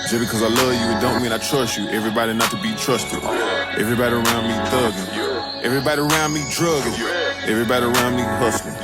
Just because I love you, it don't mean I trust you. Everybody not to be trusted. Everybody around me thugging. Everybody around me drugging. Everybody around me hustling.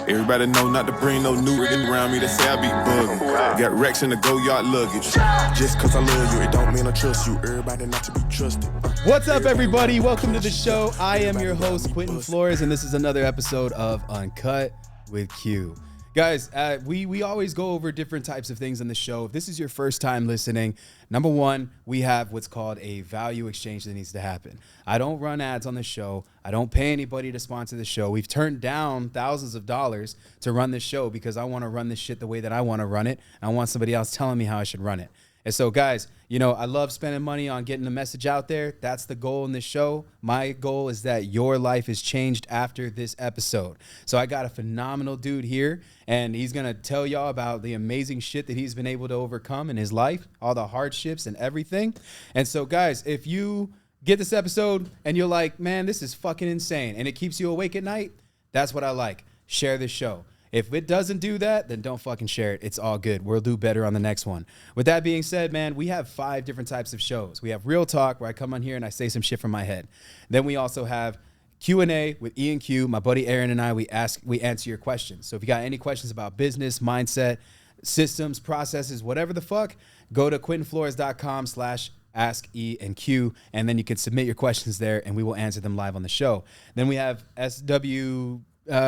Everybody know not to bring no new niggas around me that say I be bugging. Got racks in the go-yard luggage. Just cause I love you, it don't mean I trust you. Everybody not to be trusted. What's up, everybody? Welcome to the show. I am your host, Quentin Flores, and this is another episode of Uncut with Q. Guys, we always go over different types of things on the show. If this is your first time listening, number one, we have what's called a value exchange that needs to happen. I don't run ads on the show. I don't pay anybody to sponsor the show. We've turned down thousands of dollars to run this show because I want to run this shit the way that I want to run it. I want somebody else telling me how I should run it. And so, guys, you know, I love spending money on getting the message out there. That's the goal in this show. My goal is that your life is changed after this episode. So I got a phenomenal dude here, and he's going to tell y'all about the amazing shit that he's been able to overcome in his life, all the hardships and everything. And so, guys, if you get this episode and you're like, man, this is fucking insane, and it keeps you awake at night, that's what I like. Share this show. If it doesn't do that, then don't fucking share it. It's all good. We'll do better on the next one. With that being said, man, we have 5 different types of shows. We have Real Talk, where I come on here and I say some shit from my head. Then we also have Q&A with E and Q. My buddy Aaron and I, we answer your questions. So if you got any questions about business, mindset, systems, processes, whatever the fuck, go to quentinflores.com/ask E and Q, and then you can submit your questions there, and we will answer them live on the show. Then we have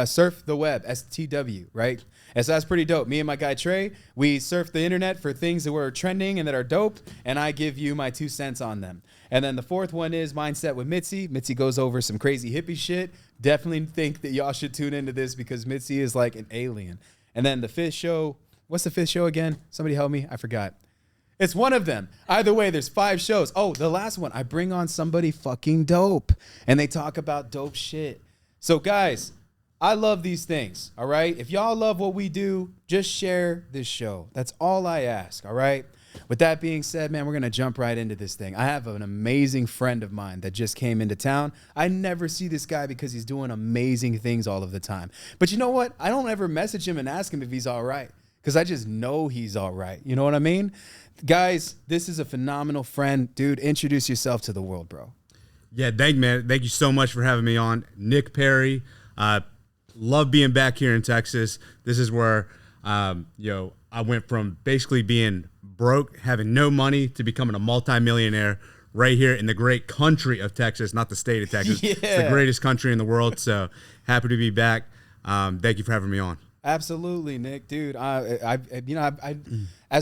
Surf the Web, STW, right? And so that's pretty dope. Me and my guy Trey, we surf the internet for things that were trending and that are dope, and I give you my 2 cents on them. And then the fourth one is Mindset with Mitzi. Mitzi goes over some crazy hippie shit. Definitely think that y'all should tune into this because Mitzi is like an alien. And then the 5th show, what's the 5th show again? Somebody help me, I forgot. It's one of them. Either way, there's 5 shows. Oh, the last one, I bring on somebody fucking dope, and they talk about dope shit. So guys, I love these things, all right? If y'all love what we do, just share this show. That's all I ask, all right? With that being said, man, we're going to jump right into this thing. I have an amazing friend of mine that just came into town. I never see this guy because he's doing amazing things all of the time. But you know what? I don't ever message him and ask him if he's all right because I just know he's all right. You know what I mean? Guys, this is a phenomenal friend. Dude, introduce yourself to the world, bro. Yeah, man. Thank you so much for having me on. Nick Perry. Love being back here in Texas. This is where, I went from basically being broke, having no money, to becoming a multimillionaire right here in the great country of Texas, not the state of Texas. Yeah. It's the greatest country in the world. So happy to be back. Thank you for having me on. Absolutely, Nick, dude. As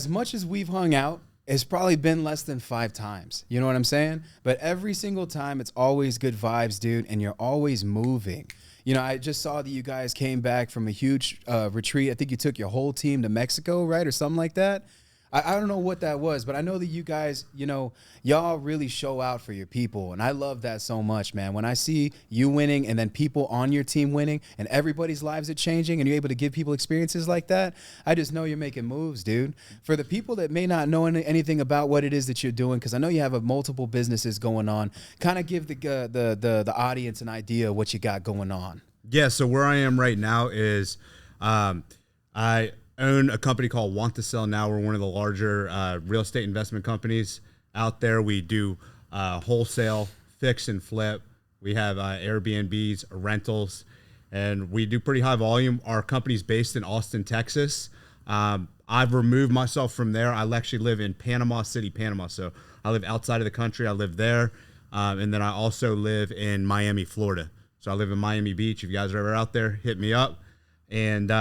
much as we've hung out, it's probably been less than 5 times. You know what I'm saying? But every single time, it's always good vibes, dude, and you're always moving. You know, I just saw that you guys came back from a huge retreat. I think you took your whole team to Mexico, right? Or something like that. I don't know what that was, but I know that you guys, you know, y'all really show out for your people. And I love that so much, man. When I see you winning and then people on your team winning and everybody's lives are changing and you're able to give people experiences like that, I just know you're making moves, dude. For the people that may not know anything about what it is that you're doing, because I know you have multiple businesses going on, kind of give the audience an idea of what you got going on. Yeah, so where I am right now is I own a company called Want to Sell Now. We're one of the larger real estate investment companies out there. We do wholesale, fix and flip. We have Airbnbs, rentals, and we do pretty high volume. Our company's based in Austin, Texas. I've removed myself from there. I actually live in Panama City, Panama. So I live outside of the country. I live there. And then I also live in Miami, Florida. So I live in Miami Beach. If you guys are ever out there, hit me up. And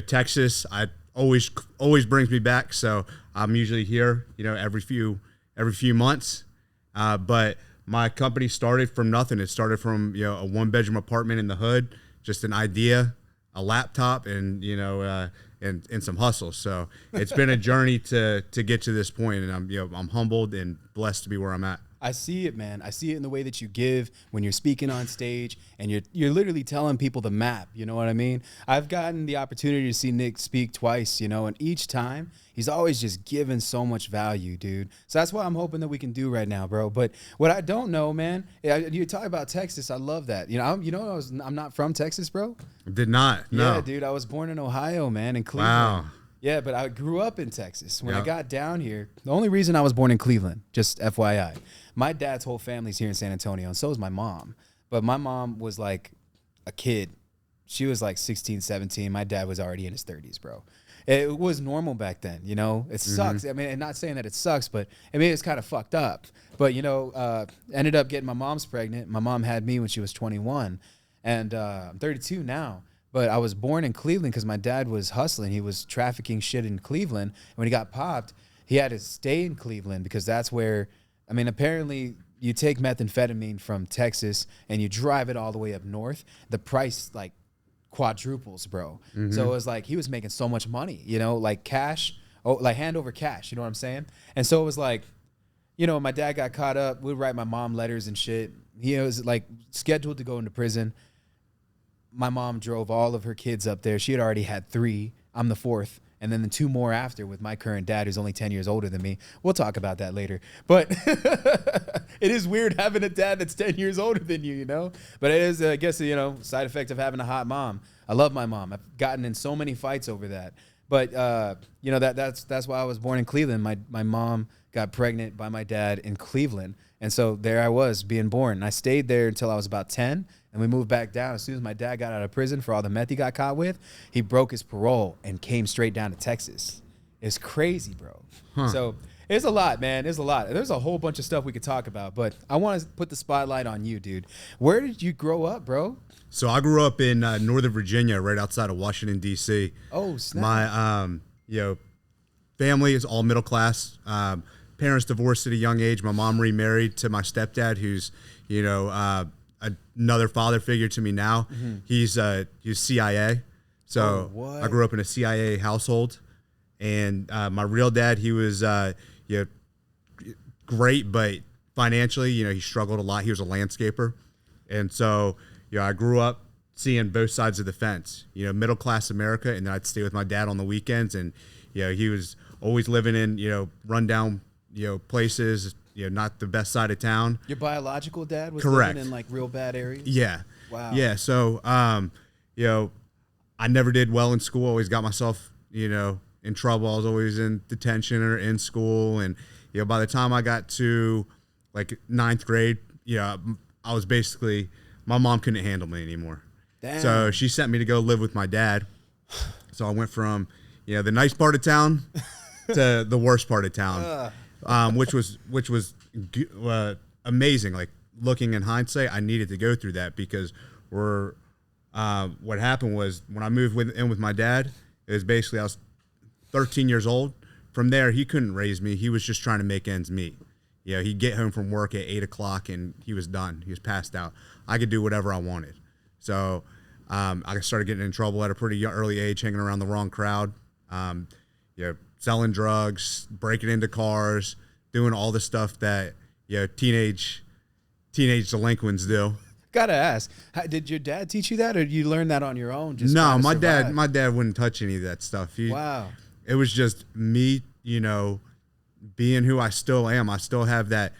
Texas, I always brings me back. So I'm usually here, every few months. But my company started from nothing. It started from a 1-bedroom apartment in the hood, just an idea, a laptop, and and some hustle. So it's been a journey to get to this point, and I'm humbled and blessed to be where I'm at. I see it, man. I see it in the way that you give when you're speaking on stage, and you're literally telling people the map. You know what I mean? I've gotten the opportunity to see Nick speak twice, and each time he's always just giving so much value, dude. So that's what I'm hoping that we can do right now, bro. But what I don't know, man, you talk about Texas. I love that. I'm not from Texas, bro. Did not. No. Yeah, dude. I was born in Ohio, man, in Cleveland. Wow. Yeah, but I grew up in Texas. When I Yeah. got down here, the only reason I was born in Cleveland, just FYI, my dad's whole family's here in San Antonio, and so is my mom. But my mom was like a kid. She was like 16, 17. My dad was already in his 30s, bro. It was normal back then, you know? It sucks. I mean, and not saying that it sucks, but I mean, it's kind of fucked up. But, you know, ended up getting my mom's pregnant. My mom had me when she was 21, and I'm 32 now. But I was born in Cleveland because my dad was hustling. He was trafficking shit in Cleveland. And when he got popped, he had to stay in Cleveland because that's where, I mean, apparently you take methamphetamine from Texas and you drive it all the way up north, the price like quadruples, bro. So it was like he was making so much money, you know, like cash, like hand over cash, you know what I'm saying? And so it was like, you know, my dad got caught up. We'd write my mom letters and shit. He was like scheduled to go into prison. My mom drove all of her kids up there. She had already had 3. I'm the 4th. And then the 2 more after with my current dad, who's only 10 years older than me. We'll talk about that later. But it is weird having a dad that's 10 years older than you know? But it is, I guess, you know, side effect of having a hot mom. I love my mom. I've gotten in so many fights over that. But, you know, that's why I was born in Cleveland. My mom got pregnant by my dad in Cleveland. And so there I was being born. And I stayed there until I was about 10. And we moved back down. As soon as my dad got out of prison for all the meth he got caught with, he broke his parole and came straight down to Texas. It's crazy, bro. So it's a lot, man. It's a lot. There's a whole bunch of stuff we could talk about, but I want to put the spotlight on you, dude. Where did you grow up, bro? So I grew up in Northern Virginia, right outside of Washington, D.C. Oh, snap. My, you know, family is all middle class. Parents divorced at a young age. My mom remarried to my stepdad, who's, you know, another father figure to me now. He's CIA. So I grew up in a CIA household. And my real dad, he was you know, great, but financially, you know, he struggled a lot. He was a landscaper. And so, you know, I grew up seeing both sides of the fence, you know, middle class America. And then I'd stay with my dad on the weekends. And, you know, he was always living in, you know, rundown, you know, places, you know, not the best side of town. Your biological dad was Correct. living in like real bad areas? Yeah. Wow. Yeah. So, you know, I never did well in school. Always got myself, you know, in trouble. I was always in detention or in school. And, you know, by the time I got to like 9th grade, you know, I was basically, my mom couldn't handle me anymore. Damn. So she sent me to go live with my dad. So I went from, you know, the nice part of town to the worst part of town. Which was amazing. Like looking in hindsight, I needed to go through that because what happened was when I moved in with my dad, it was basically I was 13 years old. From there, he couldn't raise me. He was just trying to make ends meet. You know, he'd get home from work at 8 o'clock and he was done. He was passed out. I could do whatever I wanted. So I started getting in trouble at a pretty early age, hanging around the wrong crowd. You know, selling drugs, breaking into cars, doing all the stuff that, you know, teenage delinquents do. Gotta ask, did your dad teach you that, or did you learn that on your own? Just No, trying to survive? my dad wouldn't touch any of that stuff. Wow. It was just me, you know, being who I still am. I still have that,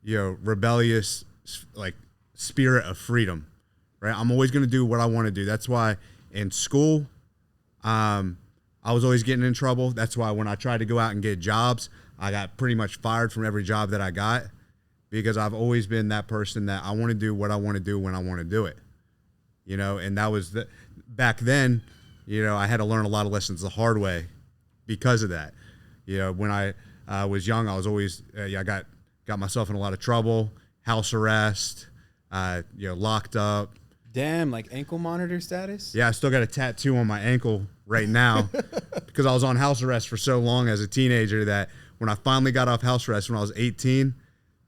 you know, rebellious like spirit of freedom, right? I'm always going to do what I want to do. That's why in school, I was always getting in trouble. That's why when I tried to go out and get jobs, I got pretty much fired from every job that I got because I've always been that person that I want to do what I want to do when I want to do it, you know? And that was back then, you know, I had to learn a lot of lessons the hard way because of that. You know, when I was young, I was always, I got myself in a lot of trouble, house arrest, you know, locked up. Damn, like ankle monitor status? Yeah, I still got a tattoo on my ankle right now because I was on house arrest for so long as a teenager that when I finally got off house arrest when I was 18,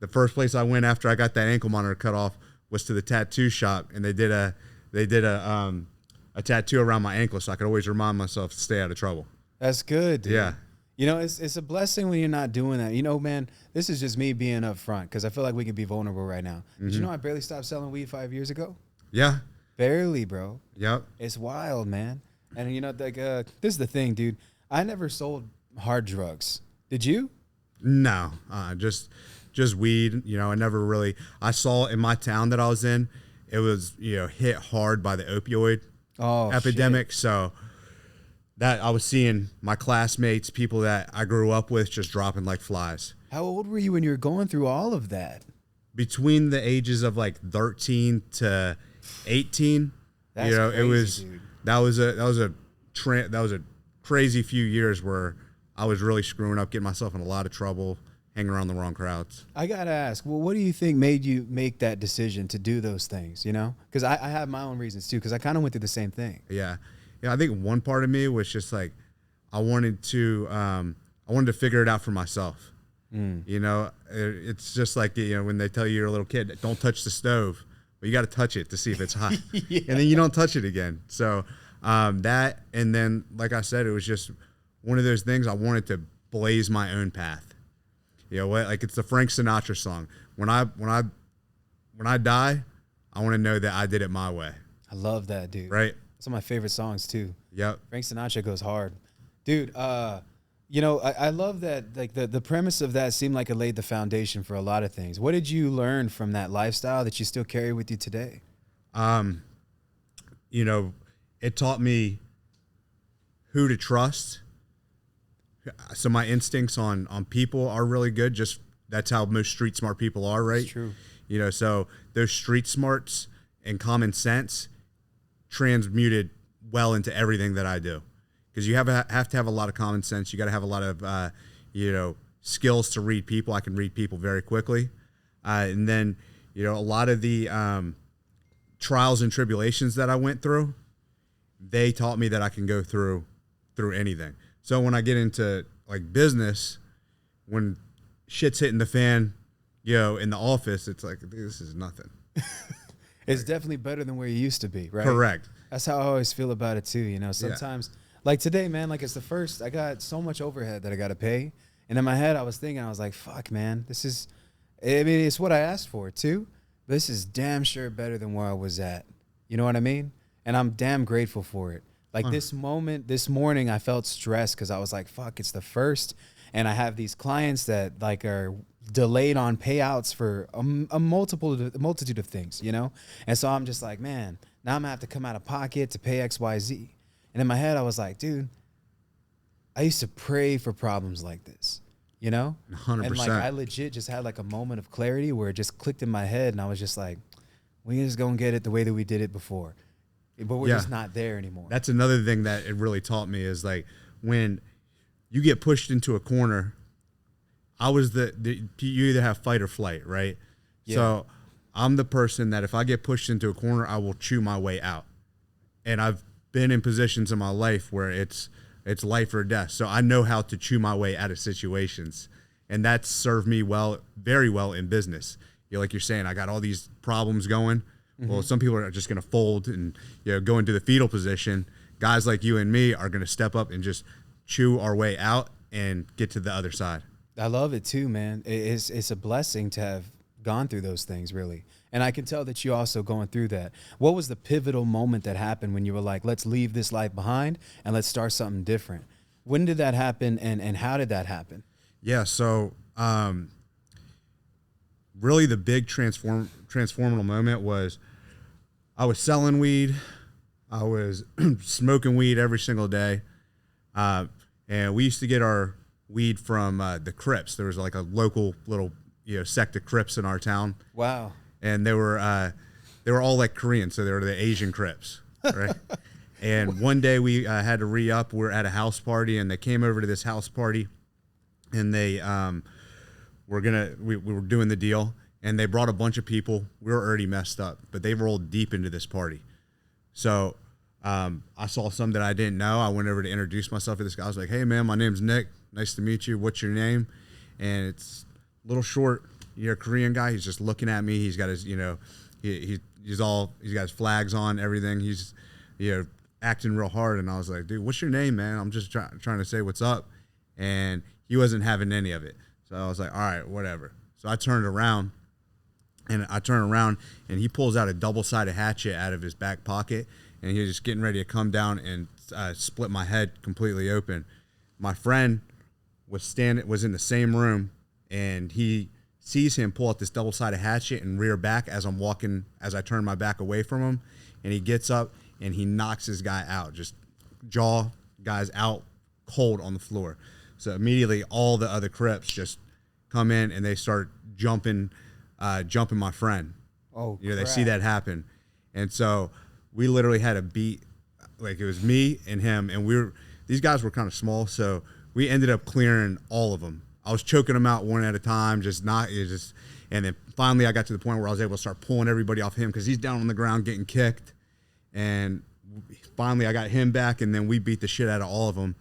the first place I went after I got that ankle monitor cut off was to the tattoo shop, and they did a tattoo around my ankle so I could always remind myself to stay out of trouble. That's good, dude. Yeah. You know, it's a blessing when you're not doing that. You know, man, this is just me being upfront because I feel like we can be vulnerable right now. Did you know I barely stopped selling weed 5 years ago? Yeah. Barely, bro. Yep. It's wild, man. And, you know, like this is the thing, dude. I never sold hard drugs. Did you? No, just weed. You know, I saw in my town that I was in, it was, you know, hit hard by the opioid epidemic. Shit. So that I was seeing my classmates, people that I grew up with, just dropping like flies. How old were you when you were going through all of that? Between the ages of like 13 to 18, That's you know, crazy, it was dude. that was a crazy few years where I was really screwing up, getting myself in a lot of trouble, hanging around the wrong crowds. I gotta ask, well, what do you think made you make that decision to do those things? You know, because I have my own reasons too. Because I kind of went through the same thing. Yeah, I think one part of me was just like I wanted to figure it out for myself. You know, it's just like, you know, when they tell you you're a little kid, don't touch the stove. Well, you got to touch it to see if it's hot. Yeah. And then you don't touch it again. So that, and then, like I said, it was just one of those things. I wanted to blaze my own path. You know what? Like, it's the Frank Sinatra song. When I die, I want to know that I did it my way. I love that, dude. Right? It's one of my favorite songs too. Yep. Frank Sinatra goes hard, dude. You know, I love that. Like the premise of that seemed like it laid the foundation for a lot of things. What did you learn from that lifestyle that you still carry with you today? You know, it taught me who to trust. So my instincts on people are really good. Just that's how most street smart people are, right? It's true. You know, so those street smarts and common sense transmuted well into everything that I do. Because you have to have a lot of common sense. You got to have a lot of, you know, skills to read people. I can read people very quickly. And then, you know, a lot of the trials and tribulations that I went through, they taught me that I can go through anything. So when I get into like business, when shit's hitting the fan, you know, in the office, it's like, this is nothing. It's definitely better than where you used to be, right? Correct. That's how I always feel about it too. You know, sometimes like today, man, like it's the first, I got so much overhead that I got to pay. And in my head, I was thinking, I was like, fuck, man, I mean, it's what I asked for too. But this is damn sure better than where I was at. You know what I mean? And I'm damn grateful for it. Like this morning, I felt stressed because I was like, fuck, it's the first. And I have these clients that like are delayed on payouts for a multitude of things, you know? And so I'm just like, man, now I'm gonna have to come out of pocket to pay X, Y, Z. And in my head, I was like, dude, I used to pray for problems like this, you know? 100%. And like, I legit just had like a moment of clarity where it just clicked in my head. And I was just like, we just gonna get it the way that we did it before. But we're just not there anymore. That's another thing that it really taught me is like when you get pushed into a corner, I was you either have fight or flight, right? Yeah. So I'm the person that if I get pushed into a corner, I will chew my way out. And I've been in positions in my life where it's life or death. So I know how to chew my way out of situations. And that's served me well, very well in business. You know, like you're saying, I got all these problems going. Mm-hmm. Well, some people are just going to fold and, you know, go into the fetal position. Guys like you and me are going to step up and just chew our way out and get to the other side. I love it too, man. It's a blessing to have gone through those things, really. And I can tell that you also going through that. What was the pivotal moment that happened when you were like, let's leave this life behind and let's start something different? When did that happen and how did that happen? Yeah, so really the big transformational moment was I was selling weed. I was smoking weed every single day. And we used to get our weed from the Crips. There was like a local little, you know, sect of Crips in our town. Wow. And they were all like Korean, so they were the Asian Crips, right? And one day we had to re-up. We were at a house party, and they came over to this house party, and they we were doing the deal, and they brought a bunch of people. We were already messed up, but they rolled deep into this party. So I saw some that I didn't know. I went over to introduce myself to this guy. I was like, hey, man, my name's Nick. Nice to meet you. What's your name? And it's a little short. You're a Korean guy. He's just looking at me. He's got his, you know, he's got his flags on, everything. He's, you know, acting real hard. And I was like, dude, what's your name, man? I'm just trying to say what's up. And he wasn't having any of it. So I was like, all right, whatever. So I turned around, and he pulls out a double-sided hatchet out of his back pocket, and he was just getting ready to come down and split my head completely open. My friend was in the same room, and he sees him pull out this double-sided hatchet and rear back as I turn my back away from him, and he gets up and he knocks this guy out, just jaw guy's out cold on the floor. So immediately all the other Crips just come in and they start jumping my friend. Oh, they see that happen. And so we literally had a beat, like it was me and him, and these guys were kind of small, so we ended up clearing all of them. I was choking them out one at a time, and then finally I got to the point where I was able to start pulling everybody off him because he's down on the ground getting kicked. And finally I got him back, and then we beat the shit out of all of them,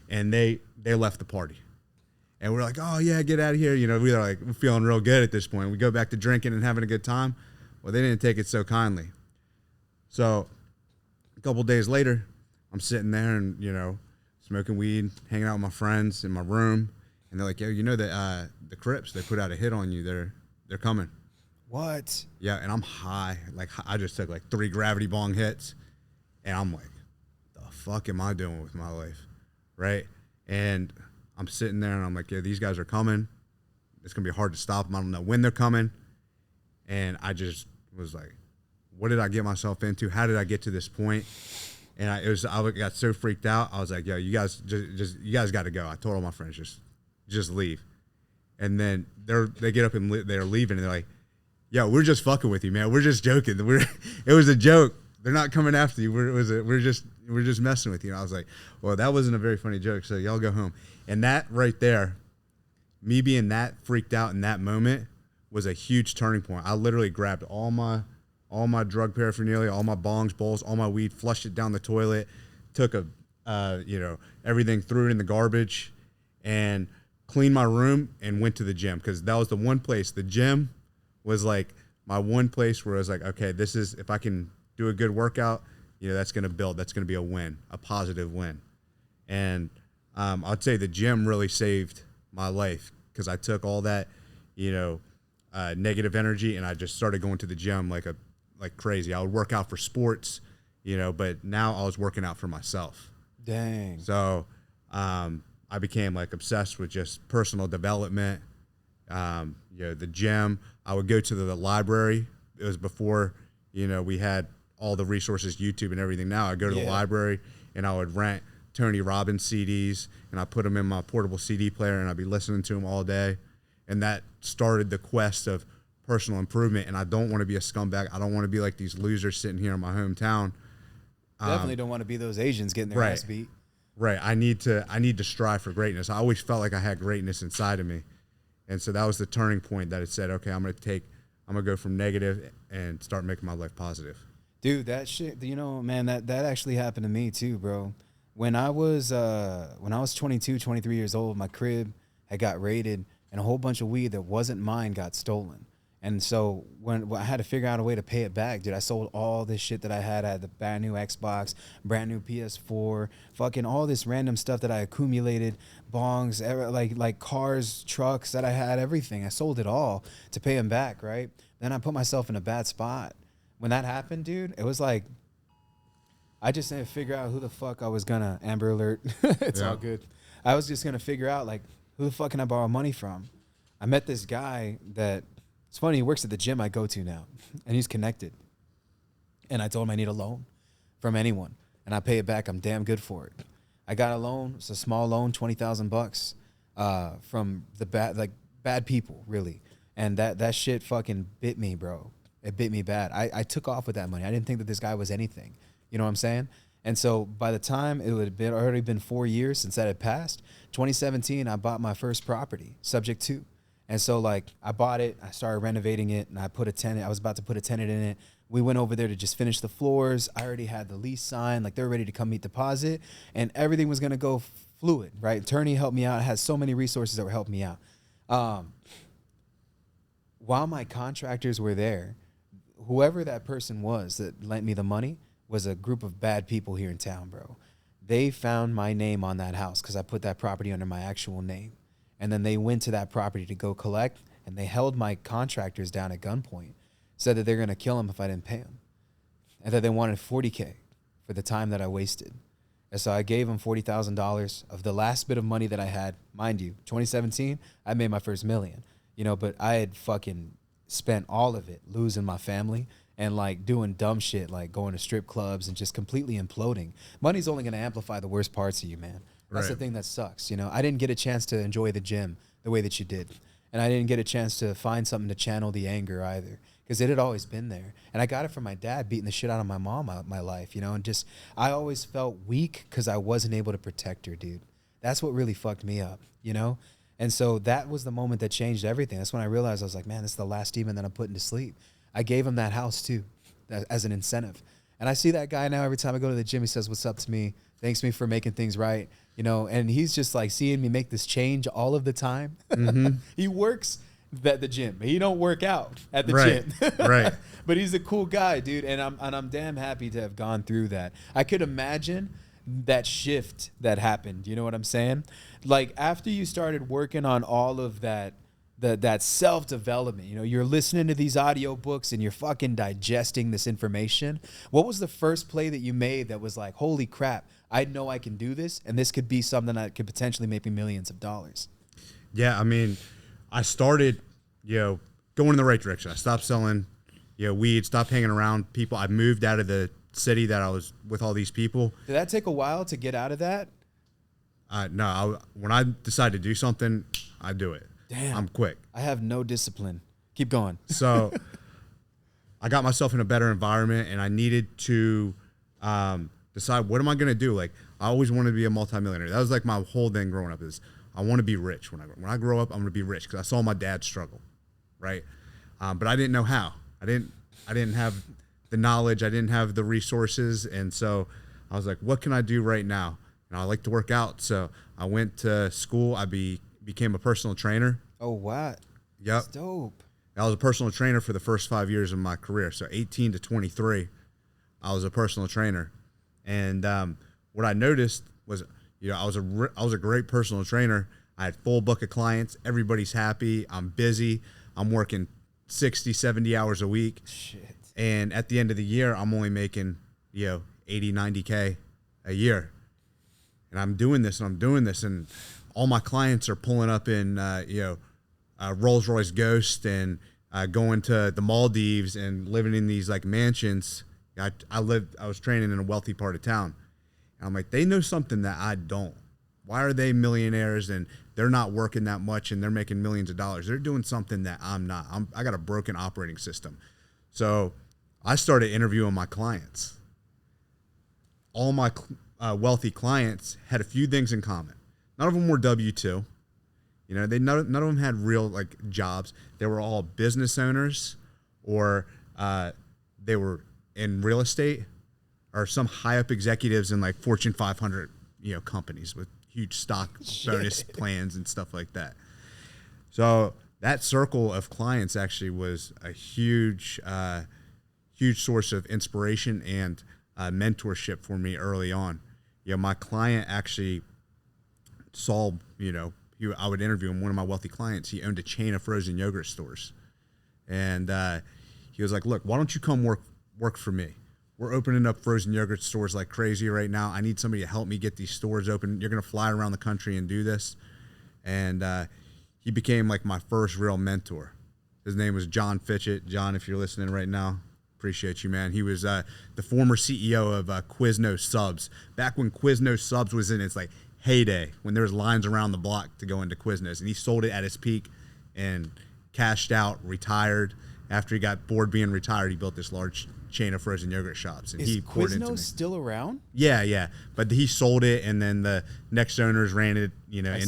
and they left the party. And we're like, oh yeah, get out of here. We're feeling real good at this point. We go back to drinking and having a good time. Well, they didn't take it so kindly. So a couple days later, I'm sitting there and, smoking weed, hanging out with my friends in my room. And they're like, yo, the Crips, they put out a hit on you. They're coming. What? Yeah, and I'm high. Like, I just took like 3 gravity bong hits. And I'm like, the fuck am I doing with my life? Right? And I'm sitting there and I'm like, yeah, these guys are coming. It's going to be hard to stop them. I don't know when they're coming. And I just was like, what did I get myself into? How did I get to this point? And I got so freaked out. I was like, yo, you guys you guys got to go. I told all my friends, just leave. And then they get up and they're leaving, and they're like, yo, we're just fucking with you, man. We're just joking. It was a joke. They're not coming after you. We're just messing with you. And I was like, well, that wasn't a very funny joke, so y'all go home. And that right there, me being that freaked out in that moment, was a huge turning point. I literally grabbed all my drug paraphernalia, all my bongs, bowls, all my weed, flushed it down the toilet, took everything, threw it in the garbage, and cleaned my room and went to the gym, because that was the one place. The gym was like my one place where I was like, okay, this is, if I can do a good workout, that's going to build. That's going to be a win, a positive win. And I'd say the gym really saved my life, because I took all that, negative energy, and I just started going to the gym like crazy. I would work out for sports, but now I was working out for myself. Dang. So I became like obsessed with just personal development. The gym. I would go to the library. It was before, we had all the resources, YouTube and everything. Now I go to the library and I would rent Tony Robbins CDs, and I put them in my portable CD player, and I'd be listening to them all day. And that started the quest of personal improvement. And I don't want to be a scumbag. I don't want to be like these losers sitting here in my hometown. Definitely don't want to be those Asians getting their ass beat. Right. I need to strive for greatness. I always felt like I had greatness inside of me. And so that was the turning point that it said, okay, I'm going to go from negative and start making my life positive. Dude, that shit, man, that actually happened to me too, bro. When I was 22, 23 years old, my crib had got raided, and a whole bunch of weed that wasn't mine got stolen. And so when I had to figure out a way to pay it back, dude, I sold all this shit that I had. I had the brand new Xbox, brand new PS4, fucking all this random stuff that I accumulated, bongs, like cars, trucks that I had, everything. I sold it all to pay them back, right? Then I put myself in a bad spot. When that happened, dude, it was like, I just didn't figure out who the fuck I was gonna, Amber Alert, it's all good. I was just gonna figure out, like, who the fuck can I borrow money from? I met this guy that, it's funny, he works at the gym I go to now, and he's connected. And I told him I need a loan from anyone, and I pay it back. I'm damn good for it. I got a loan. It's a small loan, $20,000 from the bad people, really. And that shit fucking bit me, bro. It bit me bad. I took off with that money. I didn't think that this guy was anything. You know what I'm saying? And so by the time it would have already been 4 years since that had passed, 2017, I bought my first property, subject to. And so, like, I bought it, I started renovating it, and I was about to put a tenant in it. We went over there to just finish the floors. I already had the lease signed, like, they're ready to come meet deposit, and everything was going to go fluid, right? Attorney helped me out. I had so many resources that were helping me out. While my contractors were there, whoever that person was that lent me the money was a group of bad people here in town, bro. They found my name on that house because I put that property under my actual name. And then they went to that property to go collect, and they held my contractors down at gunpoint, said that they're going to kill them if I didn't pay them, and that they wanted $40K for the time that I wasted. And so I gave them $40,000 of the last bit of money that I had. Mind you, 2017, I made my first $1 million, but I had fucking spent all of it losing my family and like doing dumb shit, like going to strip clubs and just completely imploding. Money's only going to amplify the worst parts of you, man. That's the thing that sucks. You know, I didn't get a chance to enjoy the gym the way that you did. And I didn't get a chance to find something to channel the anger either, because it had always been there. And I got it from my dad beating the shit out of my mom my life, you know, and just, I always felt weak because I wasn't able to protect her, dude. That's what really fucked me up, you know? And so that was the moment that changed everything. That's when I realized, I was like, man, this is the last demon that I'm putting to sleep. I gave him that house too, as an incentive. And I see that guy now every time I go to the gym. He says, what's up to me? Thanks me for making things right. You know, and he's just like seeing me make this change all of the time. Mm-hmm. He works at the gym. He don't work out at the gym. Right. But he's a cool guy, dude. And I'm damn happy to have gone through that. I could imagine that shift that happened. You know what I'm saying? Like after you started working on all of that, that self-development, you know, you're listening to these audiobooks and you're fucking digesting this information. What was the first play that you made that was like, holy crap, I know I can do this, and this could be something that could potentially make me millions of dollars? Yeah, I mean, I started, you know, going in the right direction. I stopped selling, you know, weed, stopped hanging around people. I moved out of the city that I was with all these people. Did that take a while to get out of that? No, when I decide to do something, I do it. Damn. I'm quick. I have no discipline. Keep going. So I got myself in a better environment, and I needed to decide, what am I going to do? Like, I always wanted to be a multimillionaire. That was like my whole thing growing up, is I want to be rich. When I grow up, I'm going to be rich, because I saw my dad struggle, right? But I didn't know how. I didn't have the knowledge. I didn't have the resources. And so I was like, what can I do right now? And I like to work out. So I went to school. I became a personal trainer. Oh, what? Yep. That's dope. I was a personal trainer for the first 5 years of my career. So 18 to 23, I was a personal trainer. And what I noticed was, you know, I was a great personal trainer. I had full book of clients. Everybody's happy. I'm busy. I'm working 60, 70 hours a week. Shit. And at the end of the year, I'm only making, you know, 80, 90K a year. And I'm doing this and I'm doing this. And all my clients are pulling up in, Rolls Royce Ghost and going to the Maldives and living in these like mansions. I was training in a wealthy part of town. And I'm like, they know something that I don't. Why are they millionaires and they're not working that much and they're making millions of dollars? They're doing something that I'm not. I got a broken operating system. So I started interviewing my clients. All my wealthy clients had a few things in common. None of them were W-2. You know, none of them had real like jobs. They were all business owners, or they were in real estate, or some high up executives in like Fortune 500, you know, companies with huge stock bonus plans and stuff like that. So that circle of clients actually was a huge source of inspiration and mentorship for me early on. You know, my client actually saw, you know, I would interview him. One of my wealthy clients, he owned a chain of frozen yogurt stores. And he was like, look, why don't you come work for me? We're opening up frozen yogurt stores like crazy right now. I need somebody to help me get these stores open. You're going to fly around the country and do this. And he became like my first real mentor. His name was John Fitchett. John, if you're listening right now, appreciate you, man. He was the former CEO of Quiznos Subs. Back when Quiznos Subs was in its like heyday, when there was lines around the block to go into Quiznos, and he sold it at its peak and cashed out, retired. After he got bored being retired, he built this large chain of frozen yogurt shops. And Is he poured into me. Quiznos still around? Yeah. But he sold it, and then the next owners ran it, you know,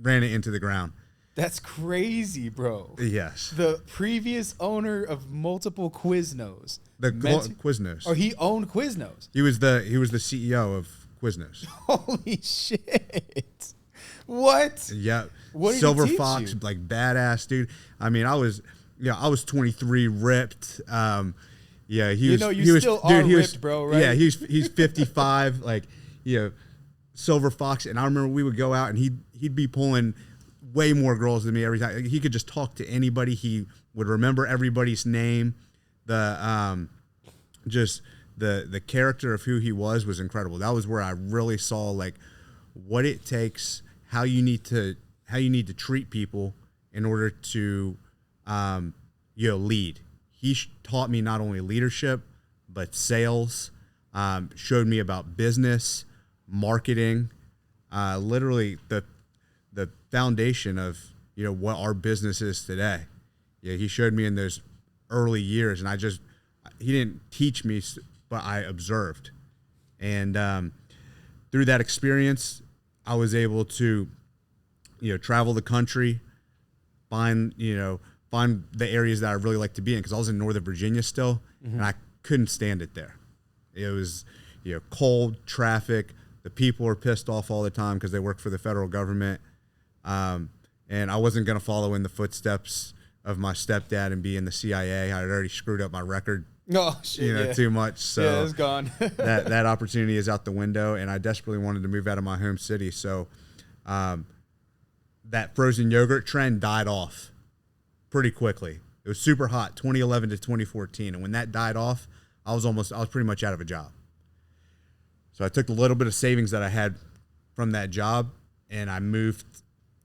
ran it into the ground. That's crazy, bro. Yes. The previous owner of multiple Quiznos. Quiznos. Or he owned Quiznos. He was the CEO of Quiznos. Holy shit. What? Yeah. What did Silver he teach Fox, you? like badass dude. I mean, I was 23, ripped. Yeah, he was ripped, bro, right? Yeah, he's 55, like, you know, Silver Fox. And I remember we would go out and he'd be pulling way more girls than me every time. He could just talk to anybody. He would remember everybody's name. Just the character of who he was incredible. That was where I really saw like what it takes, how you need to treat people in order to lead. he taught me not only leadership, but sales, showed me about business, marketing, literally the foundation of, what our business is today. Yeah, he showed me in those early years, and he didn't teach me, but I observed. And through that experience, I was able to, travel the country, find the areas that I really like to be in, because I was in Northern Virginia still, and I couldn't stand it there. It was, cold, traffic. The people were pissed off all the time because they work for the federal government. And I wasn't going to follow in the footsteps of my stepdad and be in the CIA. I had already screwed up my record, Oh shit! too much. So yeah, it's gone. that opportunity is out the window, and I desperately wanted to move out of my home city. So that frozen yogurt trend died off pretty quickly. It was super hot, 2011 to 2014, and when that died off, I was pretty much out of a job. So I took a little bit of savings that I had from that job, and I moved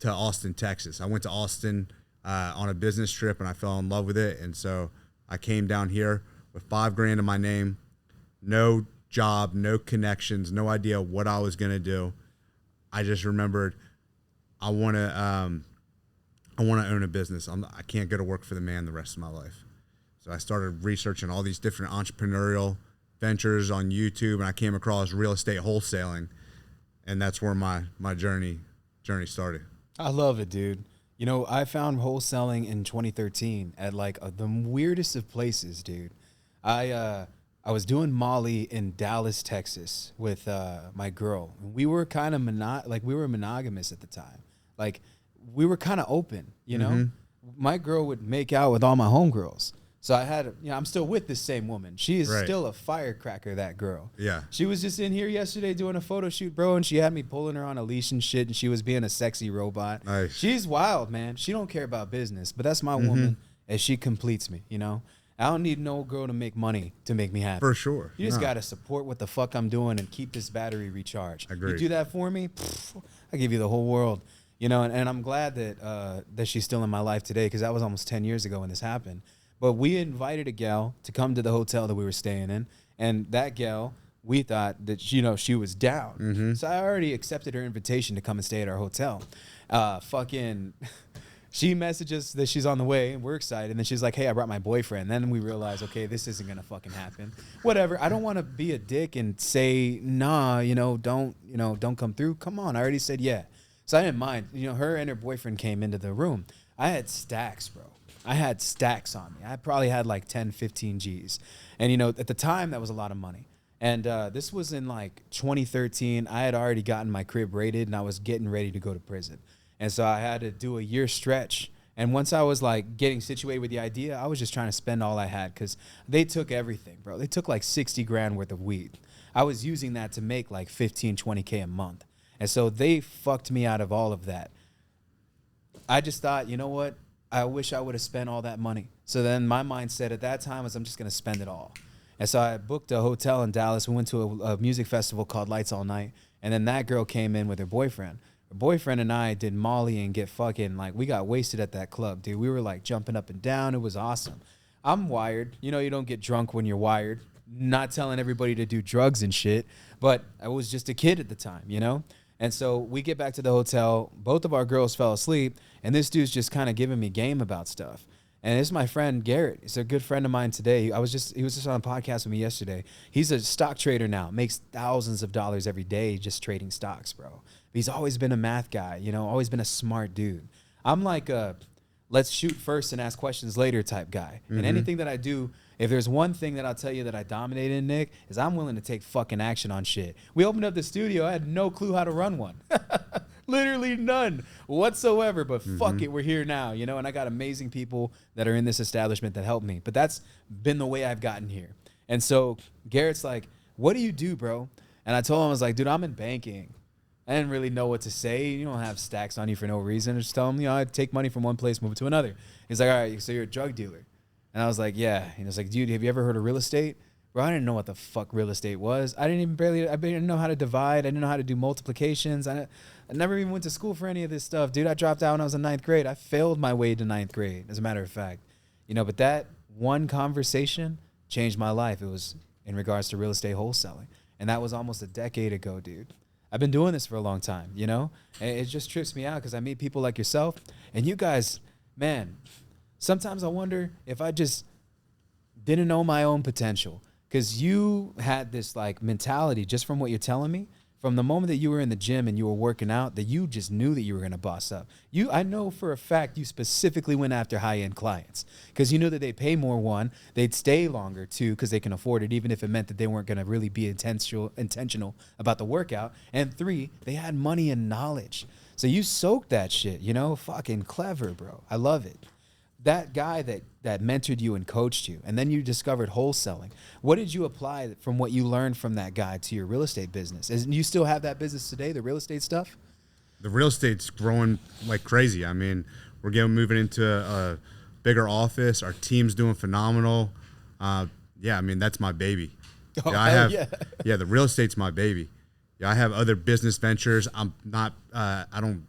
to Austin, Texas. I went to Austin on a business trip, and I fell in love with it. And so I came down here with $5,000 in my name, no job, no connections, no idea what I was going to do. I just remembered I want to own a business. I can't go to work for the man the rest of my life. So I started researching all these different entrepreneurial ventures on YouTube, and I came across real estate wholesaling, and that's where my journey started. I love it, dude. I found wholesaling in 2013 at like the weirdest of places, dude. I was doing Molly in Dallas, Texas with my girl. We were kind of we were monogamous at the time. Like we were kind of open, My girl would make out with all my homegirls. So I had, I'm still with this same woman. She is still a firecracker, that girl. Yeah. She was just in here yesterday doing a photo shoot, bro, and she had me pulling her on a leash and shit, and she was being a sexy robot. Nice. She's wild, man. She don't care about business, but that's my woman, and she completes me, I don't need no girl to make money to make me happy. For sure. You just got to support what the fuck I'm doing and keep this battery recharged. Agreed. You do that for me, I give you the whole world. And I'm glad that she's still in my life today, because that was almost 10 years ago when this happened. But we invited a gal to come to the hotel that we were staying in, and that gal, we thought that she was down. So I already accepted her invitation to come and stay at our hotel. She messages that she's on the way, and we're excited. And then she's like, "Hey, I brought my boyfriend." Then we realize, okay, this isn't gonna fucking happen. Whatever. I don't want to be a dick and say, "Nah, don't come through." Come on, I already said yeah. So I didn't mind. Her and her boyfriend came into the room. I had stacks, bro. I had stacks on me. I probably had like 10, 15 G's. And, at the time, that was a lot of money. And this was in like 2013. I had already gotten my crib raided, and I was getting ready to go to prison. And so I had to do a year stretch. And once I was like getting situated with the idea, I was just trying to spend all I had, because they took everything, bro. They took like 60 grand worth of weed. I was using that to make like 15, 20K a month. And so they fucked me out of all of that. I just thought, you know what? I wish I would have spent all that money. So then my mindset at that time was, I'm just going to spend it all. And so I booked a hotel in Dallas. We went to a music festival called Lights All Night. And then that girl came in with her boyfriend. Her boyfriend and I did Molly and get fucking, like, we got wasted at that club, dude. We were like jumping up and down. It was awesome. I'm wired. You don't get drunk when you're wired. Not telling everybody to do drugs and shit. But I was just a kid at the time, And so we get back to the hotel. Both of our girls fell asleep, and this dude's just kind of giving me game about stuff. And this is my friend Garrett. He's a good friend of mine today. He was just on a podcast with me yesterday. He's a stock trader now. Makes thousands of dollars every day just trading stocks, bro. But he's always been a math guy, always been a smart dude. I'm like a let's shoot first and ask questions later type guy. And anything that I do, if there's one thing that I'll tell you that I dominate in, Nick, is I'm willing to take fucking action on shit. We opened up the studio. I had no clue how to run one. Literally none whatsoever, but fuck it, we're here now, and I got amazing people that are in this establishment that help me. But that's been the way I've gotten here. And so Garrett's like, "What do you do, bro?" And I told him, I was like, "Dude, I'm in banking." I didn't really know what to say. You don't have stacks on you for no reason. I just tell him, I take money from one place, move it to another. He's like, "All right, so you're a drug dealer." And I was like, "Yeah." And he was like, "Dude, have you ever heard of real estate?" Bro, I didn't know what the fuck real estate was. I didn't know how to divide. I didn't know how to do multiplications. I never even went to school for any of this stuff. Dude, I dropped out when I was in 9th grade. I failed my way to 9th grade, as a matter of fact. But that one conversation changed my life. It was in regards to real estate wholesaling. And that was almost a decade ago, dude. I've been doing this for a long time, you know? And it just trips me out because I meet people like yourself. And you guys, man, sometimes I wonder if I just didn't know my own potential. Because you had this like mentality, just from what you're telling me, from the moment that you were in the gym and you were working out, that you just knew that you were going to boss up. I know for a fact you specifically went after high-end clients because you knew that they pay more, one, they'd stay longer, two, because they can afford it, even if it meant that they weren't going to really be intentional about the workout, and three, they had money and knowledge. So you soaked that shit, you know? Fucking clever, bro. I love it. That guy that mentored you and coached you, and then you discovered wholesaling. What did you apply from what you learned from that guy to your real estate business? And you still have that business today, the real estate stuff? The real estate's growing like crazy. I mean, we're moving into a bigger office. Our team's doing phenomenal. Yeah, I mean, that's my baby. Oh, Yeah, the real estate's my baby. Yeah, I have other business ventures. I don't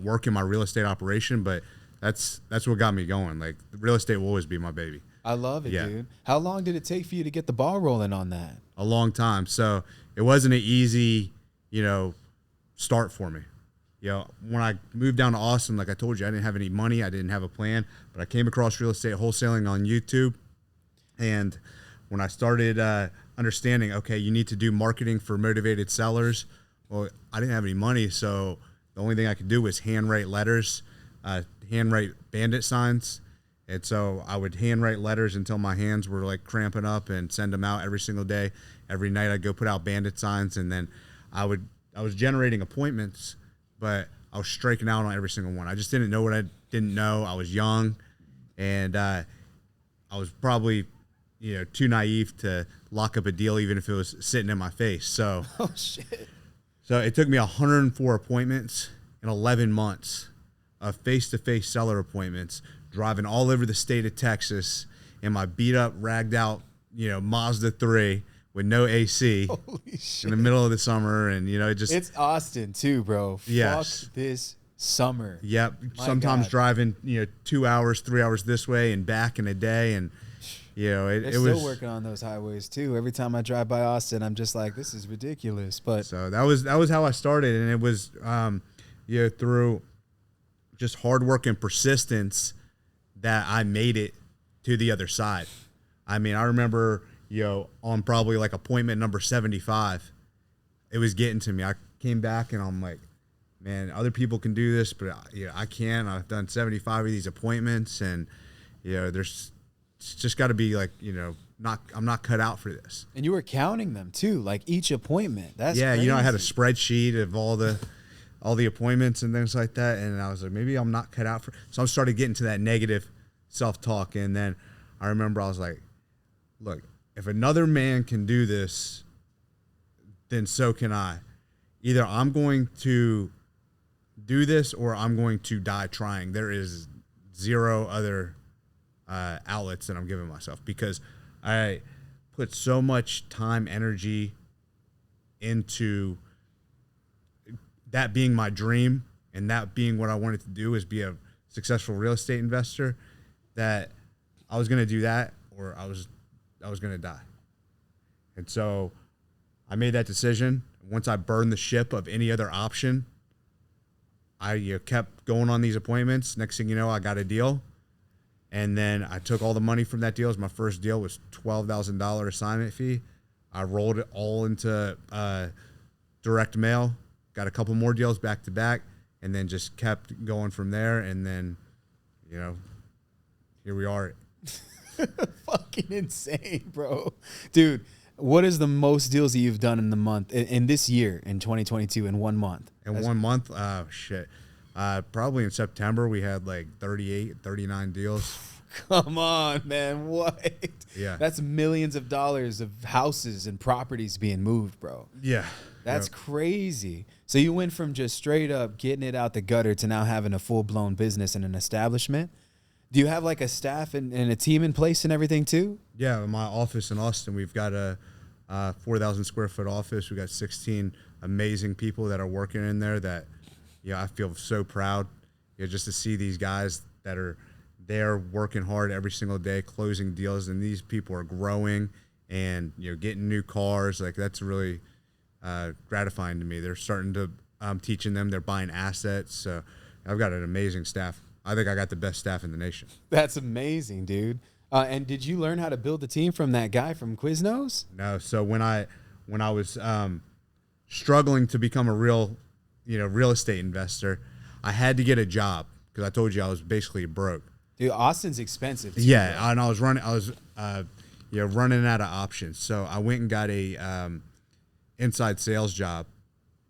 work in my real estate operation, but that's what got me going. Like, the real estate will always be my baby. I love it, dude. How long did it take for you to get the ball rolling on that? A long time. So it wasn't an easy, start for me. When I moved down to Austin, like I told you, I didn't have any money. I didn't have a plan, but I came across real estate wholesaling on YouTube. And when I started understanding, okay, you need to do marketing for motivated sellers. Well, I didn't have any money. So the only thing I could do was handwrite letters, handwrite bandit signs. And so I would handwrite letters until my hands were like cramping up and send them out every single day. Every night I'd go put out bandit signs, and then I was generating appointments, but I was striking out on every single one. I just didn't know what I didn't know. I was young, and I was probably, too naive to lock up a deal even if it was sitting in my face. So, Oh, shit. So it took me 104 appointments in 11 months of face-to-face seller appointments, driving all over the state of Texas in my beat-up, ragged-out, Mazda 3 with no AC. Holy shit. In the middle of the summer, and It's Austin too, bro. Yes. Fuck this summer. Yep. My Sometimes God. driving 2 hours, 3 hours this way and back in a day, and They're it still was working on those highways too. Every time I drive by Austin, I'm just like, this is ridiculous. But so that was how I started, and it was through just hard work and persistence that I made it to the other side. I mean, I remember, on probably like appointment number 75, it was getting to me. I came back and I'm like, man, other people can do this, but I can't. I've done 75 of these appointments, and it's just got to be like, I'm not cut out for this. and you were counting them too, like each appointment. That's Yeah, crazy. I had a spreadsheet of all the appointments and things like that, and I was like, maybe I'm not cut out for. So I started getting to that negative self-talk, and then I remember I was like, look, if another man can do this, then so can I. Either I'm going to do this or I'm going to die trying. There is zero other outlets that I'm giving myself, because I put so much time, energy into that being my dream, and that being what I wanted to do, is be a successful real estate investor, that I was going to do that, or I was going to die. And so I made that decision. Once I burned the ship of any other option, I kept going on these appointments. Next thing you know, I got a deal. And then I took all the money from that deal. It was my first deal, was $12,000 assignment fee. I rolled it all into direct mail, got a couple more deals back to back, and then just kept going from there. And then, here we are. Fucking insane, bro. Dude, what is the most deals that you've done in the month, in this year, in 2022, in 1 month? In 1 month? Oh, shit. Probably in September, we had like 38, 39 deals. Come on, man. What? Yeah. That's millions of dollars of houses and properties being moved, bro. Yeah. That's crazy. So you went from just straight up getting it out the gutter to now having a full-blown business and an establishment. Do you have like a staff and a team in place and everything too? Yeah, in my office in Austin, we've got a 4,000 square foot office. We got 16 amazing people that are working in there that, I feel so proud, just to see these guys that are they're working hard every single day, closing deals, and these people are growing and, you know, getting new cars. Like, that's really gratifying to me. They're starting to, I'm teaching them, they're buying assets. So I've got an amazing staff. I think I got the best staff in the nation. That's amazing, dude. And did you learn how to build a team from that guy from Quiznos? No. So when I was struggling to become a real estate investor, I had to get a job because I told you I was basically broke. Dude, Austin's expensive too, Yeah, bro. and I was running out of options. So I went and got a inside sales job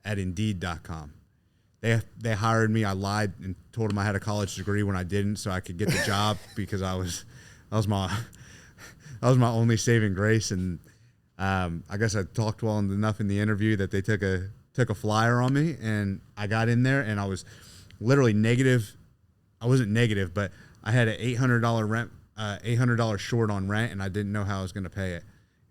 at Indeed.com. They hired me. I lied and told them I had a college degree when I didn't, so I could get the job because that was my only saving grace. And I guess I talked well enough in the interview that they took a flyer on me, and I got in there, and I was literally negative. I wasn't negative, but I had an $800 short on rent, and I didn't know how I was going to pay it.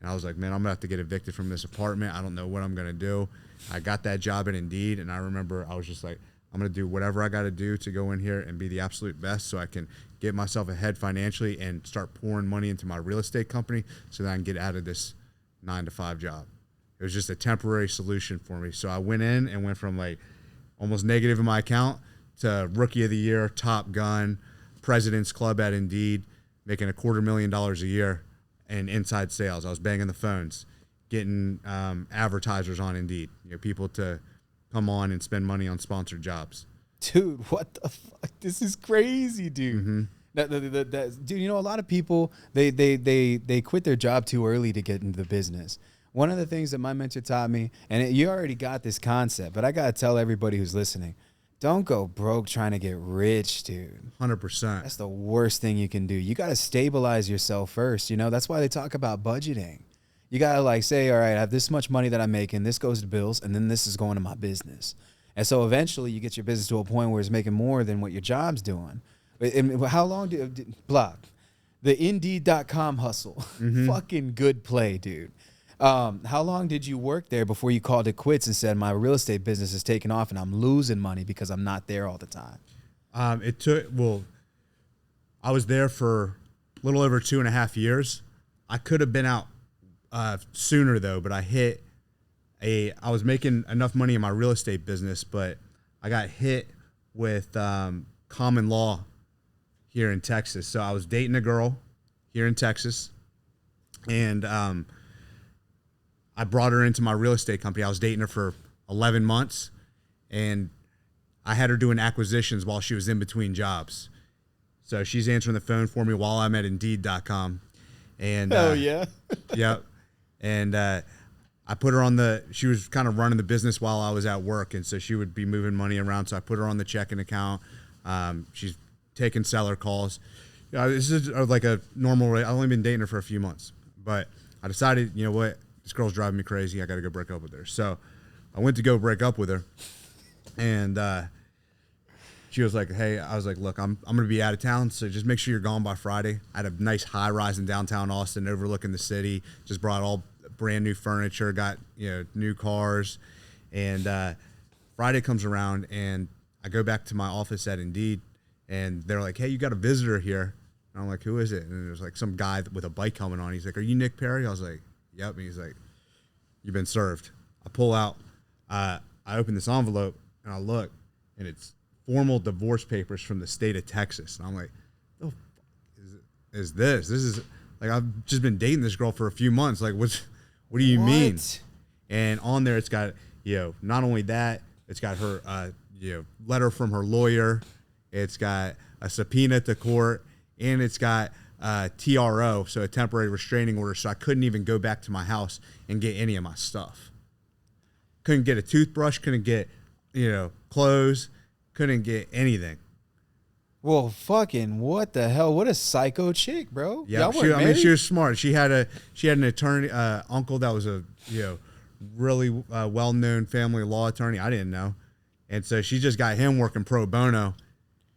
And I was like, man, I'm gonna have to get evicted from this apartment. I don't know what I'm gonna do. I got that job at Indeed, and I remember I was just like, I'm gonna do whatever I got to do to go in here and be the absolute best, so I can get myself ahead financially and start pouring money into my real estate company, so that I can get out of this 9-to-5 job. It was just a temporary solution for me. So I went in and went from like almost negative in my account to Rookie of the Year, Top Gun, President's Club at Indeed, making $250,000 a year in inside sales. I was banging the phones, getting advertisers on Indeed, you know, people to come on and spend money on sponsored jobs. Dude, what the fuck? This is crazy, dude. Mm-hmm. Dude, you know, a lot of people, they quit their job too early to get into the business. One of the things that my mentor taught me, and you already got this concept, but I got to tell everybody who's listening, don't go broke trying to get rich, dude. 100%. That's the worst thing you can do. You got to stabilize yourself first. You know, that's why they talk about budgeting. You got to like say, all right, I have this much money that I'm making. This goes to bills, and then this is going to my business. And so eventually you get your business to a point where it's making more than what your job's doing. And how long block the Indeed.com hustle? Mm-hmm. Fucking good play, dude. How long did you work there before you called it quits and said, my real estate business is taking off and I'm losing money because I'm not there all the time? I was there for a little over 2.5 years. I could have been out sooner though, but I was making enough money in my real estate business, but I got hit with common law here in Texas. So I was dating a girl here in Texas, and I brought her into my real estate company. I was dating her for 11 months, and I had her doing acquisitions while she was in between jobs. So she's answering the phone for me while I'm at Indeed.com. And Hell yeah. Yep. And I put her she was kind of running the business while I was at work, and so she would be moving money around. So I put her on the checking account. She's taking seller calls. This is like a normal rate. I've only been dating her for a few months, but I decided, you know what? This girl's driving me crazy. I got to go break up with her. So I went to go break up with her, and she was like, hey, I was like, look, I'm going to be out of town, so just make sure you're gone by Friday. I had a nice high rise in downtown Austin overlooking the city. Just brought all brand new furniture, got, you know, new cars. And Friday comes around, and I go back to my office at Indeed, and they're like, hey, you got a visitor here. And I'm like, who is it? And there's like some guy with a bike helmet on. He's like, are you Nick Perry? I was like, yep. And he's like, you've been served. I pull out, I open this envelope, and I look, and it's formal divorce papers from the state of Texas. And I'm like, oh, is this? This is like, I've just been dating this girl for a few months. Like, what do you mean? And on there, it's got, you know, not only that, it's got her, you know, letter from her lawyer. It's got a subpoena to court, and it's got TRO, so a temporary restraining order. So I couldn't even go back to my house and get any of my stuff. Couldn't get a toothbrush, couldn't get, you know, clothes, couldn't get anything. Well, fucking what the hell? What a psycho chick, bro. Yeah, she was smart. She had an attorney, uncle that was a, you know, really well-known family law attorney. I didn't know. And so she just got him working pro bono.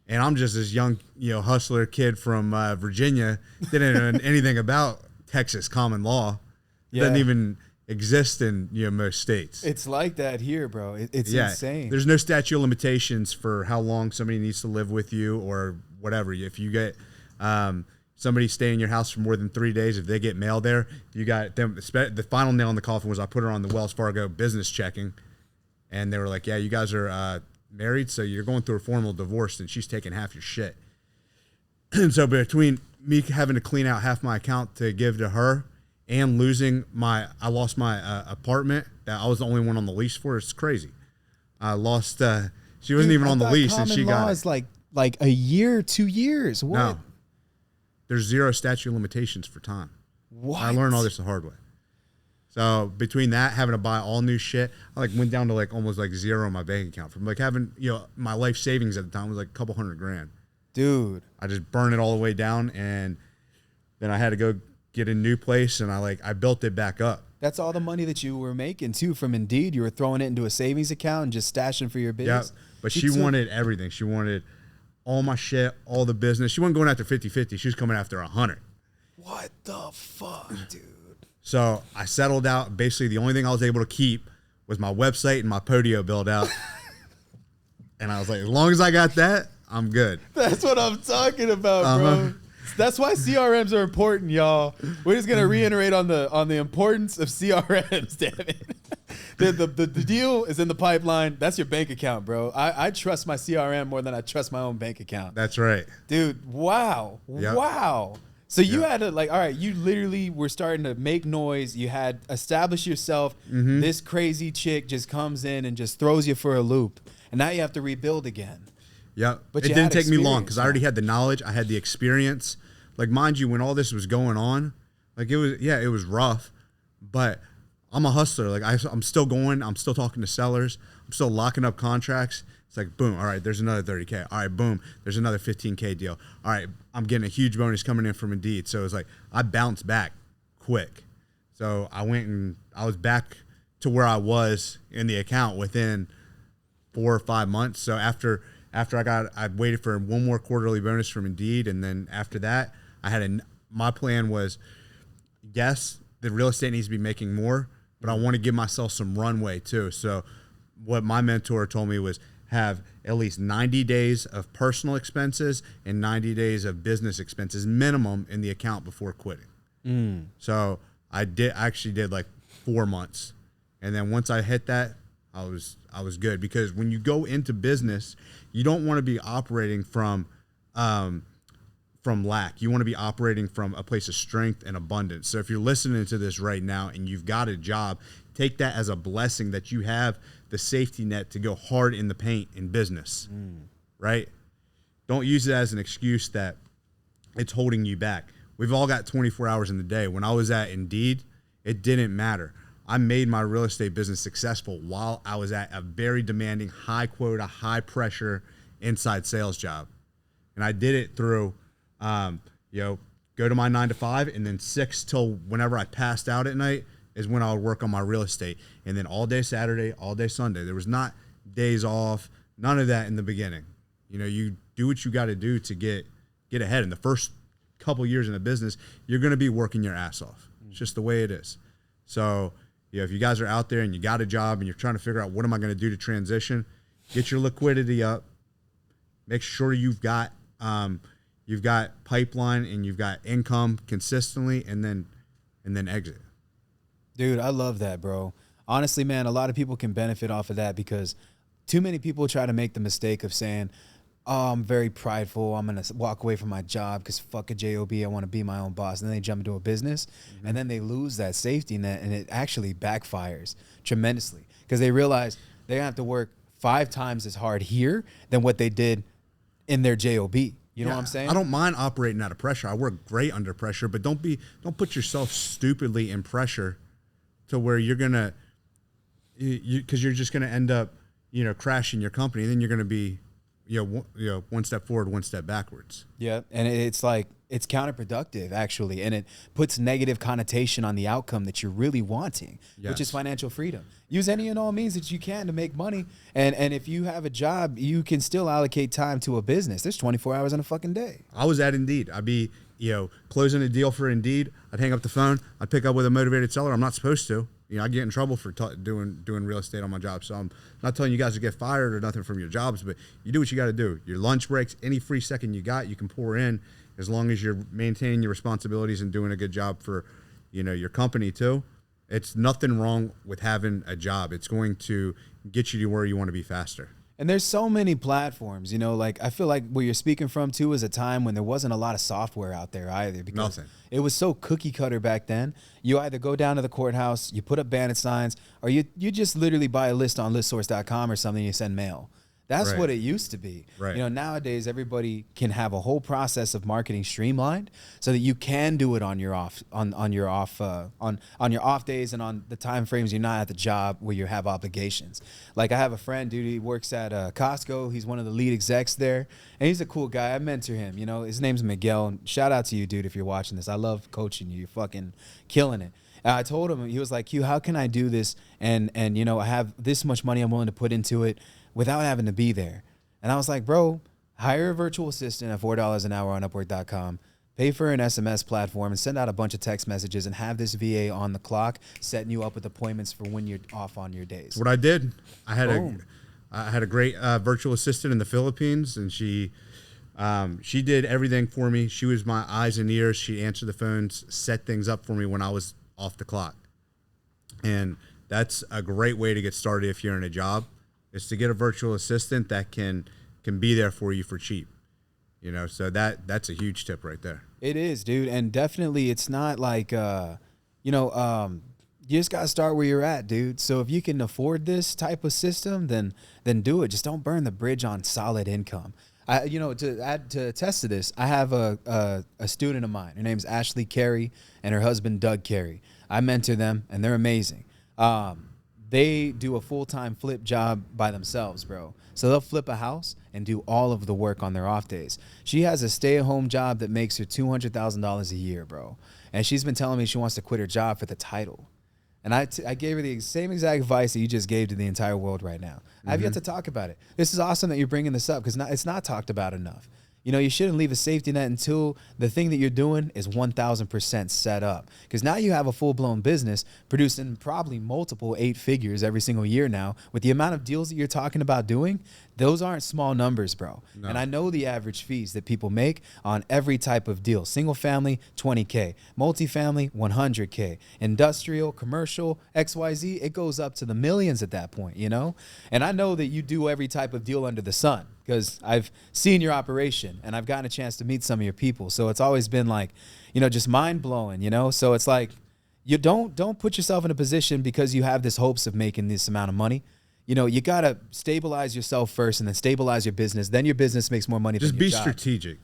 And I'm just this young, you know, hustler kid from Virginia, didn't know anything about Texas common law. Yeah. Doesn't even exist in, you know, most states. It's like that here, bro. It's insane. There's no statute of limitations for how long somebody needs to live with you or whatever. If you get Somebody stay in your house for more than 3 days. If they get mail there, you got them. The final nail in the coffin was I put her on the Wells Fargo business checking, and they were like, "Yeah, you guys are married, so you're going through a formal divorce, and she's taking half your shit." And so between me having to clean out half my account to give to her, and I lost my apartment that I was the only one on the lease for. It's crazy. I lost. She wasn't even on the lease, and she got it. Like a year, 2 years. What? No. There's 0 statute of limitations for time. What? I learned all this the hard way. So between that, having to buy all new shit, I like went down to like almost like zero in my bank account from like having, my life savings at the time was like a couple $100,000. Dude. I just burned it all the way down, and then I had to go get a new place, and I built it back up. That's all the money that you were making too from Indeed. You were throwing it into a savings account and just stashing for your business. Yeah, but she wanted everything. She wanted all my shit, all the business. She wasn't going after 50-50. She was coming after 100. What the fuck, dude? So I settled out. Basically, the only thing I was able to keep was my website and my Podio build out. And I was like, as long as I got that, I'm good. That's what I'm talking about, bro. That's why CRMs are important, y'all. We're just gonna reiterate on the importance of CRMs. Damn it, the deal is in the pipeline. That's your bank account, bro. I trust my CRM more than I trust my own bank account. That's right, dude. Wow, yep. Wow. So you had to all right. You literally were starting to make noise. You had established yourself. Mm-hmm. This crazy chick just comes in and just throws you for a loop, and now you have to rebuild again. Yeah, but it didn't take me long because I already had the knowledge. I had the experience. Like, mind you, when all this was going on, like it was rough, but I'm a hustler. Like I'm still going. I'm still talking to sellers. I'm still locking up contracts. It's like, boom. All right, there's another 30K. All right, boom. There's another 15K deal. All right, I'm getting a huge bonus coming in from Indeed. So it's like I bounced back quick. So I went and I was back to where I was in the account within 4 or 5 months. So after I waited for one more quarterly bonus from Indeed, and then after that, my plan was, yes, the real estate needs to be making more, but I want to give myself some runway too. So what my mentor told me was have at least 90 days of personal expenses and 90 days of business expenses minimum in the account before quitting. So I actually did like 4 months, and then once I hit that, I was good, because when you go into business, you don't want to be operating from lack. You want to be operating from a place of strength and abundance. So if you're listening to this right now and you've got a job, take that as a blessing that you have the safety net to go hard in the paint in business, right? Don't use it as an excuse that it's holding you back. We've all got 24 hours in the day. When I was at Indeed, it didn't matter. I made my real estate business successful while I was at a very demanding, high quota, high pressure inside sales job. And I did it through, go to my 9 to 5, and then 6 till whenever I passed out at night is when I would work on my real estate. And then all day Saturday, all day Sunday. There was not days off, none of that in the beginning. You do what you got to do to get ahead. In the first couple years in a business, you're going to be working your ass off. It's just the way it is. So, if you guys are out there and you got a job and you're trying to figure out what am I going to do to transition, get your liquidity up. Make sure you've got pipeline and you've got income consistently, and then exit. Dude, I love that, bro. Honestly, man, a lot of people can benefit off of that, because too many people try to make the mistake of saying, oh, I'm very prideful, I'm going to walk away from my job because fuck a job, I want to be my own boss. And then they jump into a business, and then they lose that safety net, and it actually backfires tremendously, because they realize they have to work 5 times as hard here than what they did in their job. You know what I'm saying? I don't mind operating out of pressure. I work great under pressure, but don't put yourself stupidly in pressure to where you're gonna, because you're just gonna end up, crashing your company. And then you're gonna be, one step forward, one step backwards. Yeah, and it's like it's counterproductive actually, and it puts negative connotation on the outcome that you're really wanting, which is financial freedom. Use any and all means that you can to make money, and if you have a job, you can still allocate time to a business. There's 24 hours in a fucking day. I was at Indeed. I'd be closing a deal for Indeed. I'd hang up the phone. I'd pick up with a motivated seller. I'm not supposed to. I get in trouble for doing real estate on my job. So I'm not telling you guys to get fired or nothing from your jobs, but you do what you got to do. Your lunch breaks, any free second you got, you can pour in. as long as you're maintaining your responsibilities and doing a good job for, your company too, it's nothing wrong with having a job. It's going to get you to where you want to be faster. And there's so many platforms, like I feel like where you're speaking from too is a time when there wasn't a lot of software out there either, because it was so cookie cutter back then. You either go down to the courthouse, you put up bandit signs, or you just literally buy a list on listsource.com or something, you send mail. That's what it used to be. Right. Nowadays everybody can have a whole process of marketing streamlined so that you can do it on your off days and on the time frames you're not at the job where you have obligations. Like I have a friend, dude, he works at Costco. He's one of the lead execs there, and he's a cool guy. I mentor him. His name's Miguel. And shout out to you, dude, if you're watching this. I love coaching you. You're fucking killing it. I told him, he was like, Q, how can I do this? And I have this much money I'm willing to put into it without having to be there. And I was like, bro, hire a virtual assistant at $4 an hour on Upwork.com, pay for an SMS platform, and send out a bunch of text messages and have this VA on the clock setting you up with appointments for when you're off on your days. That's what I did. I had a great virtual assistant in the Philippines, and she did everything for me. She was my eyes and ears. She answered the phones, set things up for me when I was off the clock. And that's a great way to get started if you're in a job, is to get a virtual assistant that can be there for you for cheap. So that's a huge tip right there. It is, dude. And definitely it's not like, you just got to start where you're at, dude. So if you can afford this type of system, then do it. Just don't burn the bridge on solid income. To attest to this, I have a student of mine. Her name's Ashley Carey and her husband, Doug Carey. I mentor them, and they're amazing. They do a full-time flip job by themselves, bro. So they'll flip a house and do all of the work on their off days. She has a stay-at-home job that makes her $200,000 a year, bro. And she's been telling me she wants to quit her job for the title. And I gave her the same exact advice that you just gave to the entire world right now. I have yet to talk about it. This is awesome that you're bringing this up because it's not talked about enough. You shouldn't leave a safety net until the thing that you're doing is 1,000% set up. Because now you have a full-blown business producing probably multiple 8 figures every single year now. With the amount of deals that you're talking about doing, those aren't small numbers, bro. No. And I know the average fees that people make on every type of deal. Single family, $20K. Multifamily, $100K. Industrial, commercial, XYZ, it goes up to the millions at that point, And I know that you do every type of deal under the sun, because I've seen your operation and I've gotten a chance to meet some of your people. So it's always been like, just mind blowing, So it's like, you don't put yourself in a position because you have this hopes of making this amount of money. You got to stabilize yourself first and then stabilize your business. Then your business makes more money. Just than your be job. strategic.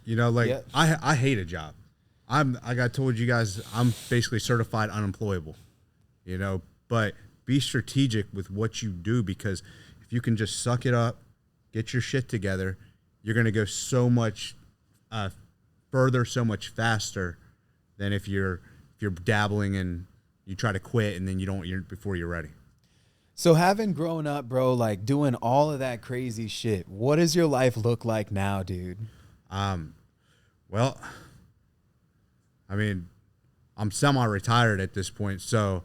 I hate a job. Like I told you guys, I'm basically certified unemployable, but be strategic with what you do, because if you can just suck it up, get your shit together, you're going to go so much further, so much faster than if you're dabbling and you try to quit and then before you're ready. So having grown up, bro, like doing all of that crazy shit, what does your life look like now, dude? Well, I mean, I'm semi-retired at this point, so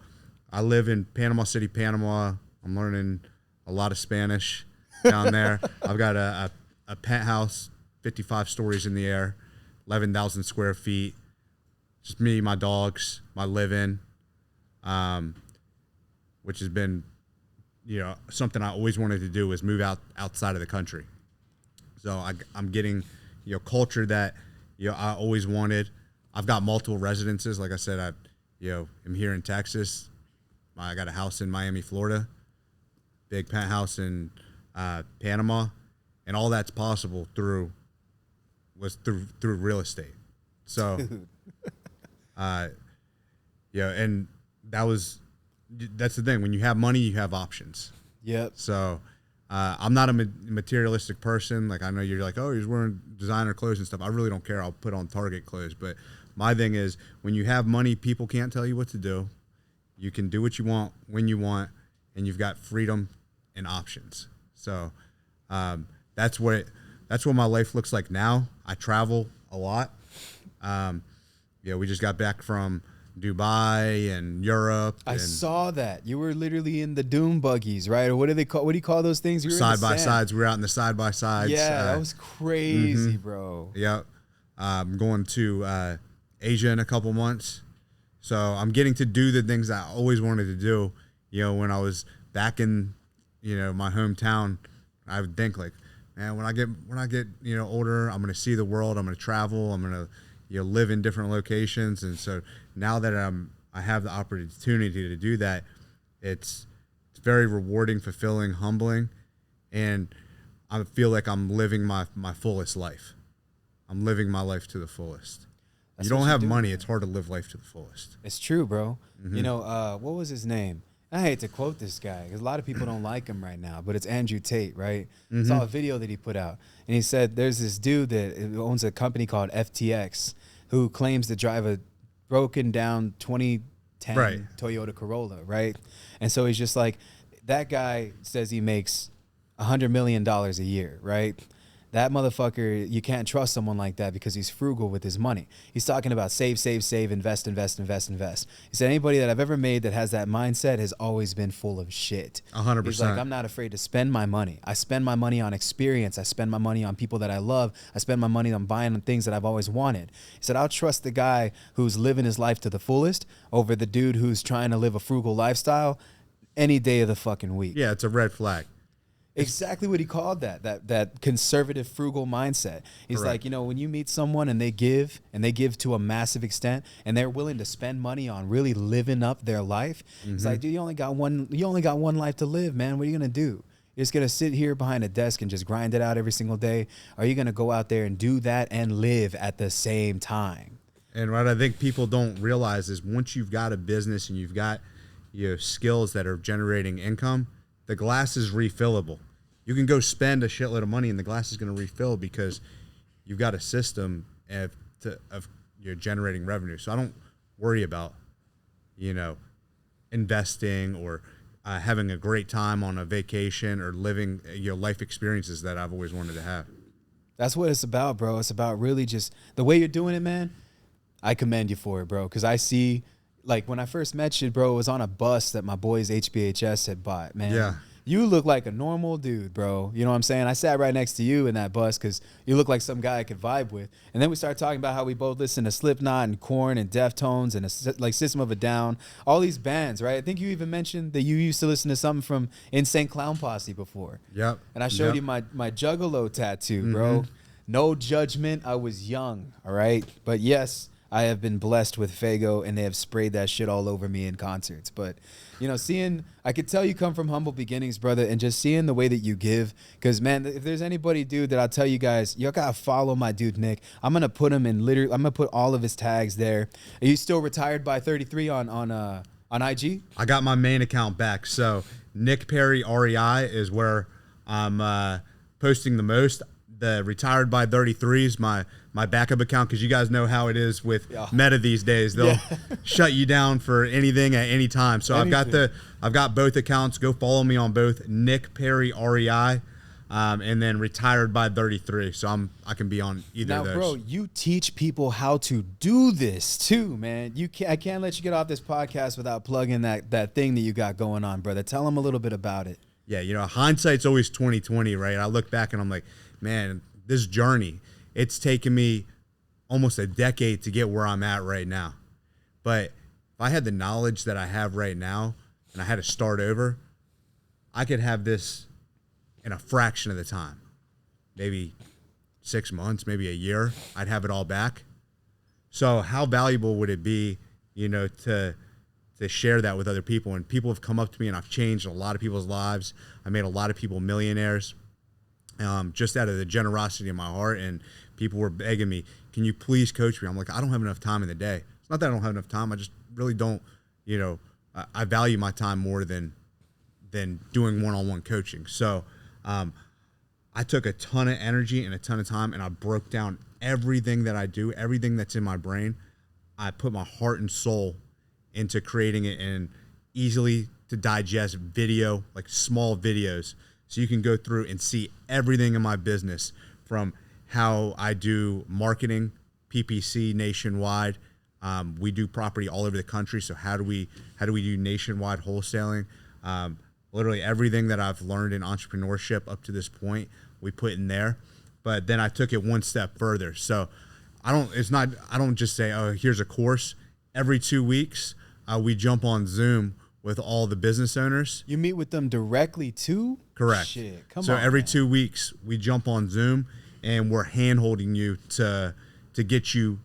I live in Panama City, Panama. I'm learning a lot of Spanish down there. I've got a penthouse, 55 stories in the air, 11,000 square feet. Just me, my dogs, my live-in, which has been, something I always wanted to do, was move outside of the country. So I'm getting, culture that, I always wanted. I've got multiple residences. Like I said, I'm here in Texas. I got a house in Miami, Florida, big penthouse in Panama, and all that's possible through real estate. So, and that's the thing. When you have money, you have options. Yep. So, I'm not a materialistic person. Like, I know you're like, oh, he's wearing designer clothes and stuff. I really don't care. I'll put on Target clothes. But my thing is, when you have money, people can't tell you what to do. You can do what you want when you want, and you've got freedom and options. So, that's what my life looks like now. I travel a lot. We just got back from Dubai and Europe. I saw that. You were literally in the doom buggies, right? Or what do you call those things? Side by sides. We were out in the side by sides. Yeah, that was crazy, bro. Yeah. I'm going to Asia in a couple months. So I'm getting to do the things I always wanted to do. When I was back in, my hometown, I would think like, man, when I get older, I'm going to see the world. I'm going to travel. I'm going to live in different locations. And so now that I have the opportunity to do that, it's very rewarding, fulfilling, humbling, and I feel like I'm living my fullest life. I'm living my life to the fullest. You don't have money, it's hard to live life to the fullest. It's true, bro. What was his name? I hate to quote this guy because a lot of people don't like him right now, but it's Andrew Tate, right? Saw a video that he put out, and he said there's this dude that owns a company called FTX who claims to drive a broken down 2010 Toyota Corolla, right? And so he's just like, that guy says he makes $100 million a year, right? That motherfucker, you can't trust someone like that because he's frugal with his money. He's talking about save, invest. He said anybody that I've ever made that has that mindset has always been full of shit. 100%. He's like, I'm not afraid to spend my money. I spend my money on experience. I spend my money on people that I love. I spend my money on buying things that I've always wanted. He said, I'll trust the guy who's living his life to the fullest over the dude who's trying to live a frugal lifestyle any day of the fucking week. Yeah, it's a red flag. Exactly what he called that conservative, frugal mindset. He's like, when you meet someone and they give to a massive extent and they're willing to spend money on really living up their life. It's like, dude, you only got one life to live, man. What are you going to do? You're just going to sit here behind a desk and just grind it out every single day? Or are you going to go out there and do that and live at the same time? And what I think people don't realize is once you've got a business and you've got skills that are generating income, the glass is refillable. You can go spend a shitload of money and the glass is going to refill because you've got a system of generating revenue. So I don't worry about, investing or having a great time on a vacation or living, life experiences that I've always wanted to have. That's what it's about, bro. It's about really just the way you're doing it, man. I commend you for it, bro. Because I see, like, when I first met you, bro, it was on a bus that my boys HBHS had bought, man. Yeah. You look like a normal dude, bro. You know what I'm saying? I sat right next to you in that bus because you look like some guy I could vibe with. And then we started talking about how we both listen to Slipknot and Korn and Deftones and System of a Down, all these bands, right? I think you even mentioned that you used to listen to something from Insane Clown Posse before. Yep. And I showed you my Juggalo tattoo, bro. No judgment. I was young, all right? But yes, I have been blessed with Fago, and they have sprayed that shit all over me in concerts. But, I could tell you come from humble beginnings, brother, and just seeing the way that you give. Because, man, if there's anybody, dude, that I'll tell you guys, you got to follow my dude, Nick. I'm going to put him in I'm going to put all of his tags there. Are you still retired by 33 on IG? I got my main account back. So Nick Perry REI is where I'm posting the most. The retired by 33 is my backup account because you guys know how it is with Meta these days. They'll shut you down for anything at any time. So I've got both accounts. Go follow me on both Nick Perry REI and then retired by 33. So I can be on either of those. Now, bro, you teach people how to do this too, man. I can't let you get off this podcast without plugging that thing that you got going on, brother. Tell them a little bit about it. Yeah, hindsight's always 20/20, right? I look back and I'm like, man, this journey, it's taken me almost a decade to get where I'm at right now. But if I had the knowledge that I have right now and I had to start over, I could have this in a fraction of the time. Maybe 6 months, maybe a year, I'd have it all back. So how valuable would it be, to share that with other people? And people have come up to me and I've changed a lot of people's lives. I made a lot of people millionaires. Just out of the generosity of my heart, and people were begging me, can you please coach me? I'm like, I don't have enough time in the day. It's not that I don't have enough time. I just really don't, I value my time more than doing one-on-one coaching. So I took a ton of energy and a ton of time and I broke down everything that I do, everything that's in my brain. I put my heart and soul into creating it in easily to digest video, like small videos. So you can go through and see everything in my business, from how I do marketing, PPC nationwide. We do property all over the country. So how do we do nationwide wholesaling? Literally everything that I've learned in entrepreneurship up to this point, we put in there. But then I took it one step further. So I don't just say, oh, here's a course. Every 2 weeks, we jump on Zoom with all the business owners. You meet with them directly too? Correct. Shit, come on. So every man. 2 weeks, we jump on Zoom and we're hand-holding you to get you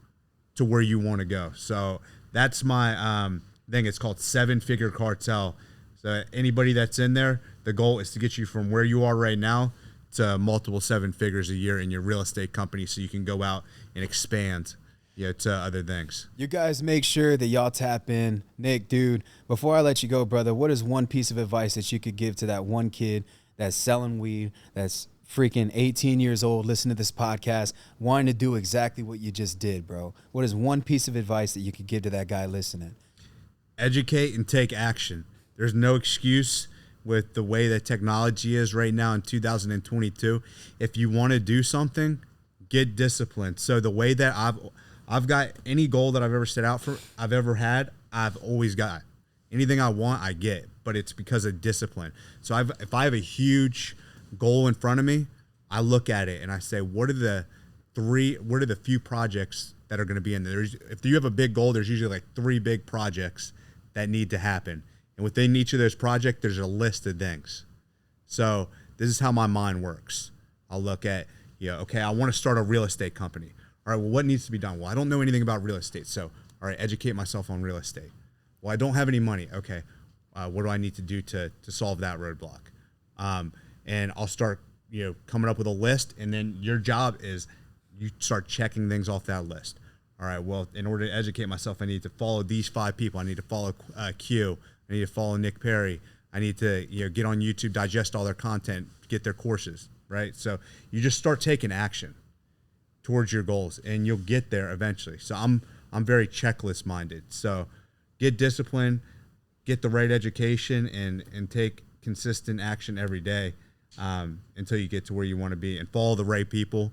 to where you want to go. So that's my thing. It's called 7-Figure Cartel. So anybody that's in there, the goal is to get you from where you are right now to multiple 7 figures a year in your real estate company, so you can go out and expand, to other things. You guys make sure that y'all tap in. Nick, dude, before I let you go, brother, what is one piece of advice that you could give to that one kid that's selling weed, that's freaking 18 years old, listening to this podcast, wanting to do exactly what you just did, bro? What is one piece of advice that you could give to that guy listening? Educate and take action. There's no excuse with the way that technology is right now in 2022. If you want to do something, get disciplined. So the way that I've got any goal that I've ever set out for, I've ever had, I've always got. Anything I want, I get, but it's because of discipline. So if I have a huge goal in front of me, I look at it and I say, what are the few projects that are going to be in there? If you have a big goal, there's usually like 3 big projects that need to happen. And within each of those projects, there's a list of things. So this is how my mind works. I'll look at, okay, I want to start a real estate company. All right, well, what needs to be done? Well, I don't know anything about real estate. So, all right, educate myself on real estate. Well, I don't have any money. Okay, what do I need to do to solve that roadblock? And I'll start, coming up with a list. And then your job is you start checking things off that list. All right, well, in order to educate myself, I need to follow these 5 people. I need to follow Q. I need to follow Nick Perry. I need to get on YouTube, digest all their content, get their courses, right? So you just start taking action towards your goals, and you'll get there eventually. So I'm very checklist minded. So get disciplined, get the right education, and take consistent action every day until you get to where you want to be, and follow the right people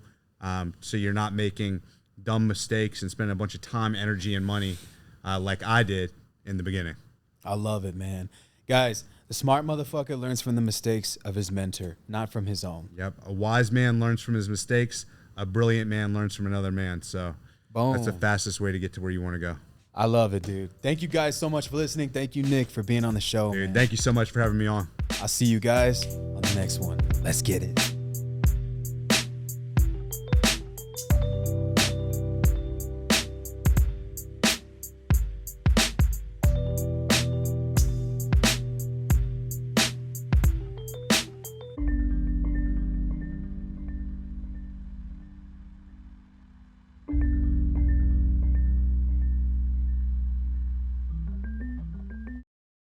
so you're not making dumb mistakes and spending a bunch of time, energy, and money like I did in the beginning. I love it, man. Guys, the smart motherfucker learns from the mistakes of his mentor, not from his own. Yep. A wise man learns from his mistakes. A brilliant man learns from another man. So Boom. That's the fastest way to get to where you want to go. I love it, dude. Thank you guys so much for listening. Thank you, Nick, for being on the show. Dude, man. thank you so much for having me on. I'll see you guys on the next one. Let's get it.